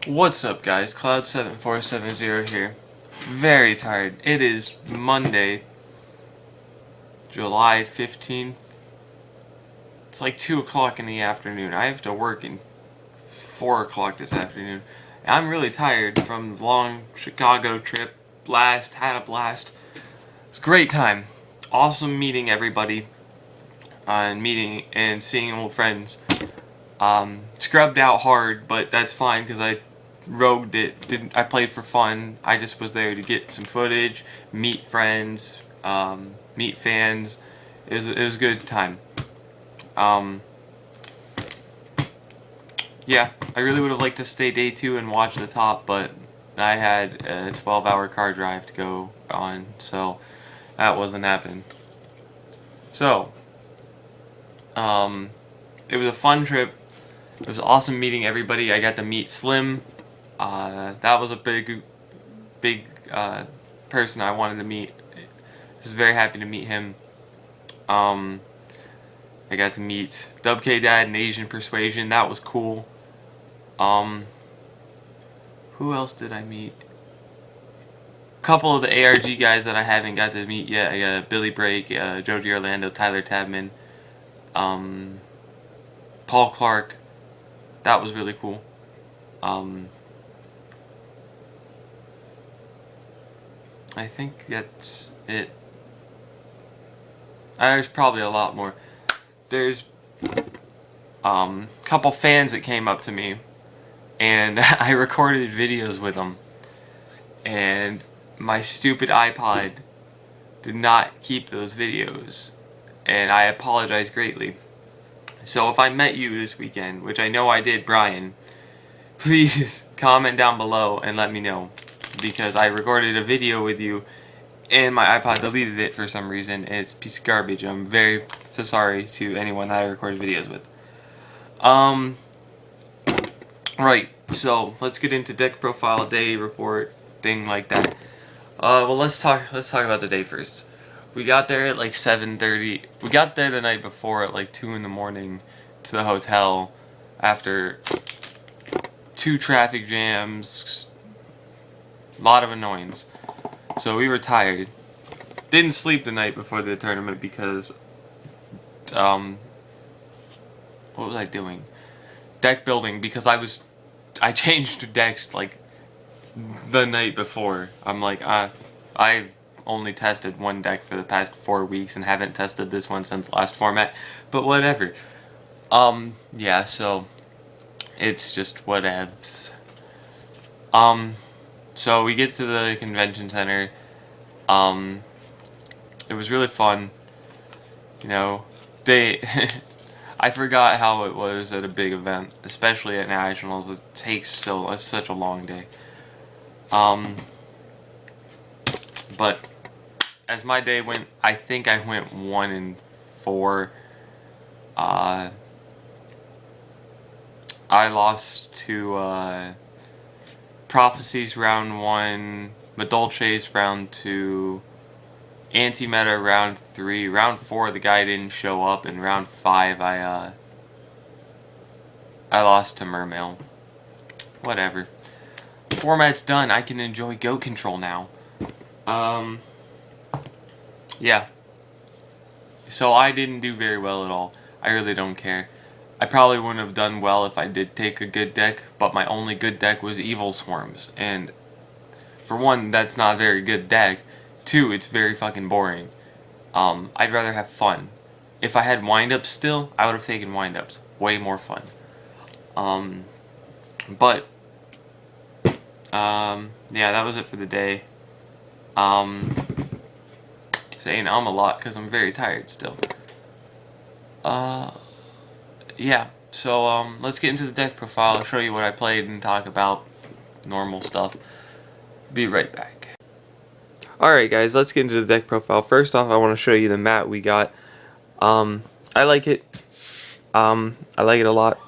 What's up, guys? Cloud7470 here. Very tired. It is Monday, July 15th. It's like 2 o'clock in the afternoon. I have to work in 4 o'clock this afternoon. I'm really tired from the long Chicago trip. Had a blast. It's a great time. Awesome meeting everybody. And meeting and seeing old friends. Scrubbed out hard, but that's fine because I rogued it. I played for fun. I just was there to get some footage, meet friends, meet fans. It was a good time. Yeah, I really would have liked to stay day 2 and watch the top, but I had a 12-hour car drive to go on, so that wasn't happening. So, it was a fun trip. It was awesome meeting everybody. I got to meet Slim. That was a big person I wanted to meet. I was very happy to meet him. I got to meet WK Dad and Asian Persuasion. That was cool. Who else did I meet? A couple of the ARG guys that I haven't got to meet yet. I got Billy Brake, Joji Orlando, Tyler Tabman, Paul Clark. That was really cool. I think that's it. There's probably a lot more. There's a couple fans that came up to me, and I recorded videos with them, and my stupid iPod did not keep those videos, and I apologize greatly. So if I met you this weekend, which I know I did, Brian, please comment down below and let me know, because I recorded a video with you and my iPod deleted it for some reason, and it's a piece of garbage. I'm very sorry to anyone that I recorded videos with. Right, so let's get into deck profile, day report, thing like that. Well, let's talk about the day first. We got there at like 7:30. We got there the night before at like 2 in the morning to the hotel after 2 traffic jams, a lot of annoyance. So we were tired. Didn't sleep the night before the tournament because, what was I doing? Deck building, because I changed decks like the night before. I'm like, I've only tested one deck for the past 4 weeks and haven't tested this one since last format, but whatever. Yeah, so it's just whatevs. So we get to the convention center. It was really fun. You know, I forgot how it was at a big event, especially at Nationals. It's such a long day. But as my day went, I think I went 1-4. I lost to Prophecies round 1, Madolches round 2, Anti-Meta round 3, round 4 the guy didn't show up, and round 5 I lost to Mermail. Whatever. Format's done. I can enjoy Go Control now. Yeah. So I didn't do very well at all. I really don't care. I probably wouldn't have done well if I did take a good deck, but my only good deck was Evil Swarms, and for one, that's not a very good deck. 2, it's very fucking boring. I'd rather have fun. If I had wind-ups still, I would have taken wind-ups. Way more fun. But yeah, that was it for the day. Saying a lot because I'm very tired still. Yeah, so let's get into the deck profile. I'll show you what I played and talk about normal stuff. Be right back. Alright guys, let's get into the deck profile. First off, I want to show you the mat we got. I like it. I like it a lot.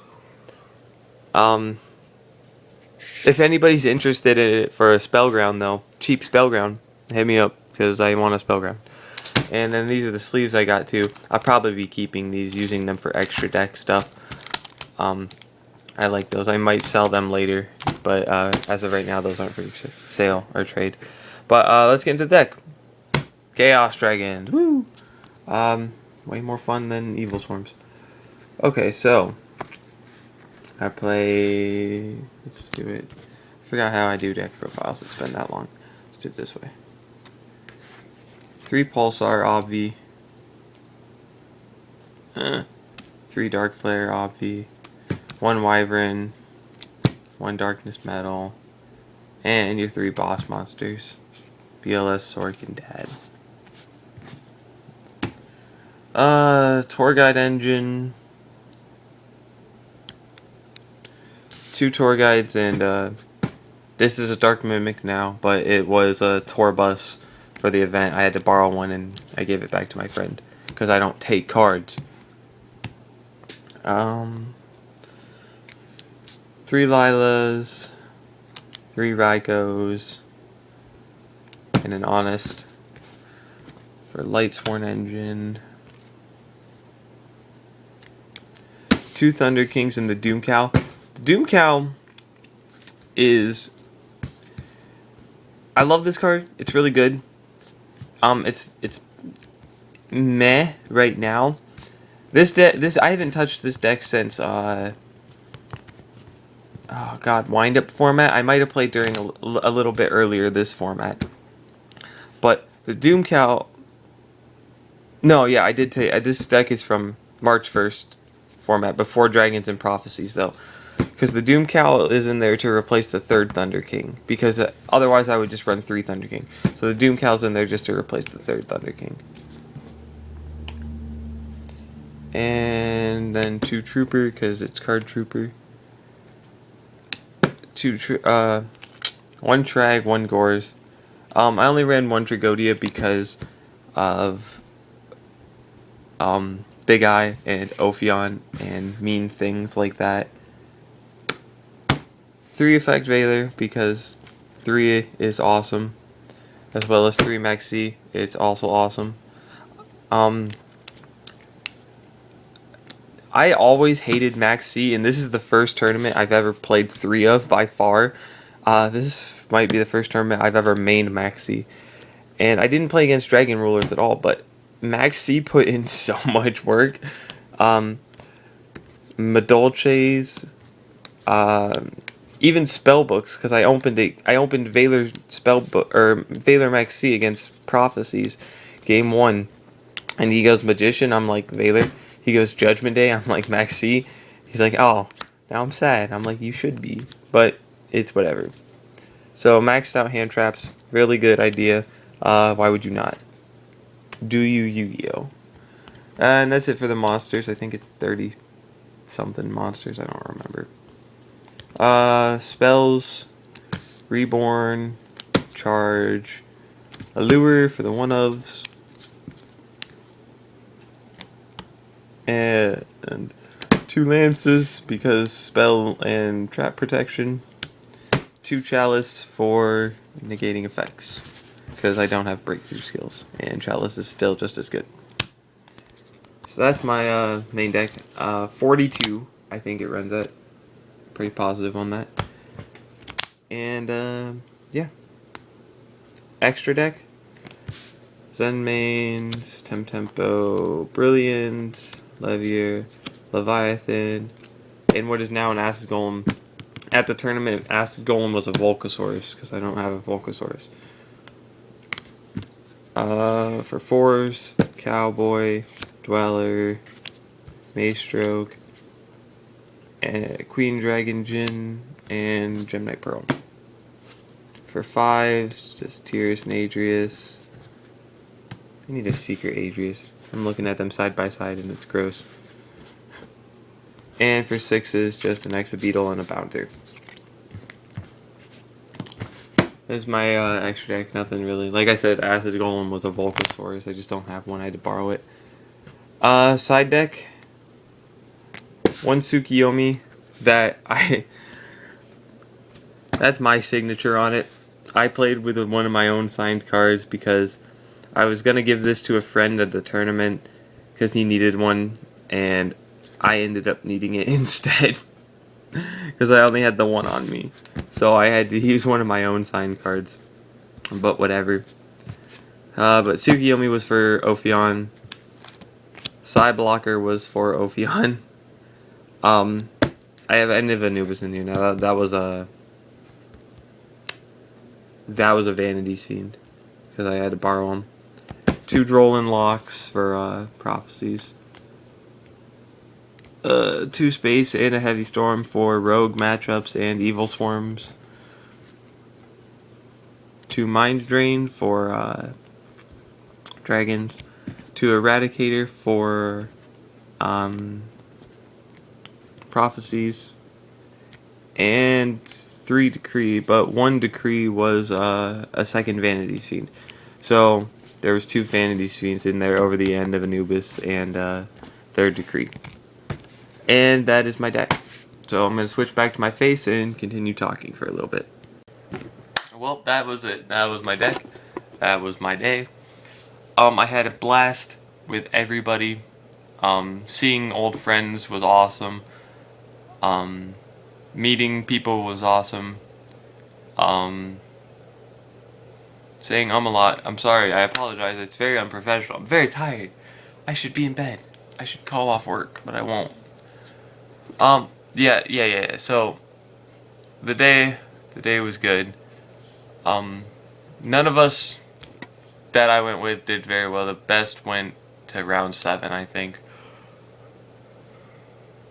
If anybody's interested in it for a Spellground though, cheap Spellground, hit me up because I want a Spellground. And then these are the sleeves I got too. I'll probably be keeping these, using them for extra deck stuff. I like those. I might sell them later but as of right now, those aren't for sale or trade. But let's get into the deck. Chaos Dragons, woo! Way more fun than Evil Swarms. Okay, so I play. Let's do it. I forgot how I do deck profiles. It's been that long. Let's do it this way. 3 Pulsar Obvi. 3 Dark Flare Obvi. 1 Wyvern. 1 Darkness Metal. And your 3 boss monsters. BLS, Sork, and Dad. Tour Guide Engine. 2 Tour Guides, and this is a Dark Mimic now, but it was a tour bus for the event. I had to borrow one, and I gave it back to my friend, because I don't take cards. 3 Lilas, 3 Raikos, and an Honest for Lightsworn Engine. 2 Thunder Kings and the Doom Cow. The Doom Cow is... I love this card. It's really good. It's meh right now. This I haven't touched this deck since oh god, Wind Up format. I might have played during a little bit earlier this format. But the Doom Cow... No, yeah, I did take... this deck is from March 1st format, before Dragons and Prophecies, though. Because the Doom Cow is in there to replace the 3rd Thunder King. Because otherwise I would just run 3 Thunder King. So the Doom Cow's in there just to replace the 3rd Thunder King. And then 2 Trooper, because it's Card Trooper. 1 Trag, 1 Gores. I only ran 1 Tragodia because of Big Eye and Ophion and mean things like that. 3 Effect Veiler because 3 is awesome, as well as 3 Maxi. It's also awesome. I always hated Maxi, and this is the first tournament I've ever played 3 of by far. This might be the first tournament I've ever mained Maxi, and I didn't play against Dragon Rulers at all, but Maxi put in so much work. Madolches, even spellbooks, because I opened Veiler spellbook or Veiler Maxi against Prophecies, game 1, and he goes Magician. I'm like Veiler. He goes Judgment Day. I'm like Maxi. He's like, oh, now I'm sad. I'm like, you should be, but it's whatever. So maxed out hand traps, really good idea. Why would you not? Do you, Yu-Gi-Oh? And that's it for the monsters. I think it's 30 something monsters. I don't remember. Spells, Reborn, Charge, Allure for the one-ofs, and 2 Lances because spell and trap protection, 2 Chalice for negating effects because I don't have breakthrough skills, and Chalice is still just as good. So that's my main deck. 42, I think it runs at. Pretty positive on that. And yeah. Extra deck. Zenmaines, Temtempo, Brilliant, Levier, Leviathan, and what is now an Acid Golem. At the tournament, Acid Golem was a Volcasaurus, because I don't have a Volcasaurus. For 4s, Cowboy, Dweller, Maestroke, Queen Dragon Jin, and Gemini Pearl. For 5s, just Tyrus and Adrius. I need a Secret Adrius. I'm looking at them side by side and it's gross. And for 6s, just an Exabeetle and a Bouncer. This is my extra deck, nothing really. Like I said, Acid Golem was a Volcasaurus, I just don't have one, I had to borrow it. Side deck. 1 Tsukiyomi that that's my signature on it. I played with one of my own signed cards because I was going to give this to a friend at the tournament because he needed one, and I ended up needing it instead. because I only had the one on me. So I had to use one of my own signed cards. But whatever. But Tsukiyomi was for Ophion. Psyblocker was for Ophion. I have End of Anubis in here now. That was a Vanity's Fiend because I had to borrow them. 2 Drollin Locks for Prophecies. 2 Space and a Heavy Storm for Rogue matchups and Evil Swarms. 2 Mind Drain for Dragons. 2 Eradicator for Prophecies. And 3 Decree, but 1 Decree was a second Vanity Fiend. So there was 2 Vanity Fiends in there over the End of Anubis and 3rd Decree. And that is my deck. So I'm going to switch back to my face and continue talking for a little bit. Well, that was it. That was my deck. That was my day. I had a blast with everybody. Seeing old friends was awesome. Meeting people was awesome. Saying a lot. I'm sorry. I apologize. It's very unprofessional. I'm very tired. I should be in bed. I should call off work, but I won't. Yeah. So the day was good. None of us that I went with did very well. The best went to round 7, I think.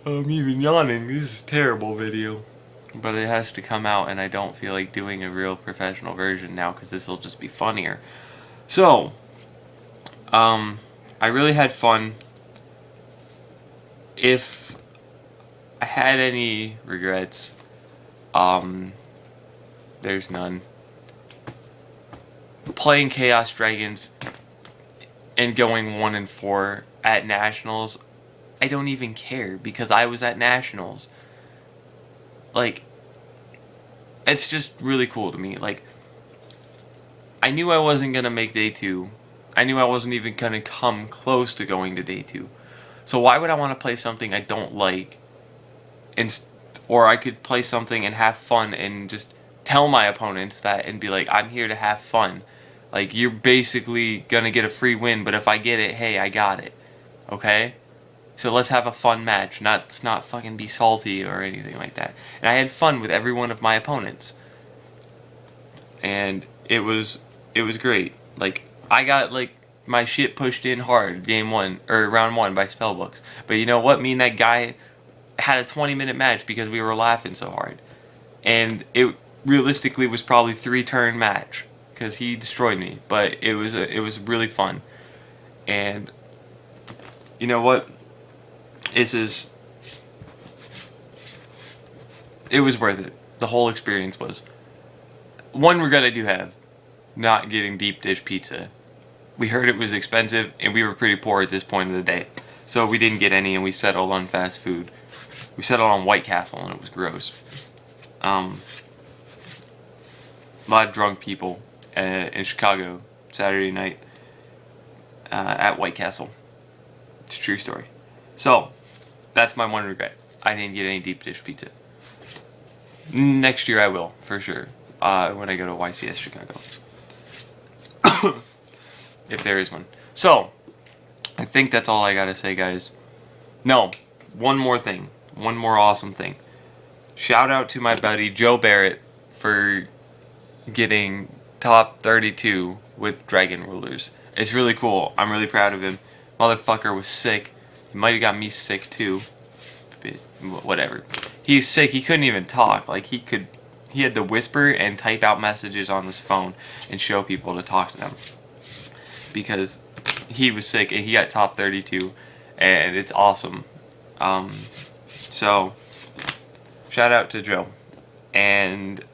I'm even yawning. This is a terrible video. But it has to come out, and I don't feel like doing a real professional version now because this will just be funnier. So, I really had fun. If I had any regrets, there's none. Playing Chaos Dragons and going 1-4 at Nationals, I don't even care because I was at Nationals. Like, it's just really cool to me. Like, I knew I wasn't going to make day 2. I knew I wasn't even going to come close to going to day 2. So why would I want to play something I don't like? Or I could play something and have fun and just tell my opponents that and be like, I'm here to have fun. Like, you're basically going to get a free win, but if I get it, hey, I got it. Okay? So let's have a fun match. Let's not fucking be salty or anything like that. And I had fun with every one of my opponents. And it was great. Like, I got, like, my shit pushed in hard round 1 by Spellbooks. But you know what? Me and that guy had a 20-minute match because we were laughing so hard. And it realistically was probably 3-turn match because he destroyed me. But it was really fun. And you know what? It was worth it. The whole experience was. One regret I do have, not getting deep dish pizza. We heard it was expensive, and we were pretty poor at this point of the day. So we didn't get any, and we settled on fast food. We settled on White Castle, and it was gross. A lot of drunk people in Chicago Saturday night at White Castle. It's a true story. So, that's my one regret. I didn't get any deep dish pizza. Next year I will, for sure. When I go to YCS Chicago. If there is one. So, I think that's all I gotta say, guys. No, one more thing. One more awesome thing. Shout out to my buddy Joe Barrett for getting top 32 with Dragon Rulers. It's really cool. I'm really proud of him. Motherfucker was sick. He might have got me sick too. But whatever. He's sick. He couldn't even talk. Like, he had to whisper and type out messages on his phone and show people to talk to them. Because he was sick and he got top 32. And it's awesome. So, shout out to Joe. And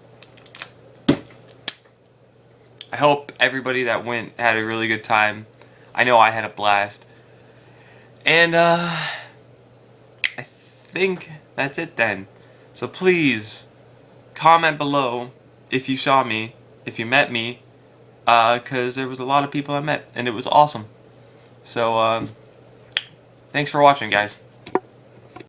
I hope everybody that went had a really good time. I know I had a blast. And I think that's it then. So please comment below if you saw me, if you met me, because there was a lot of people I met and it was awesome. So thanks for watching, guys.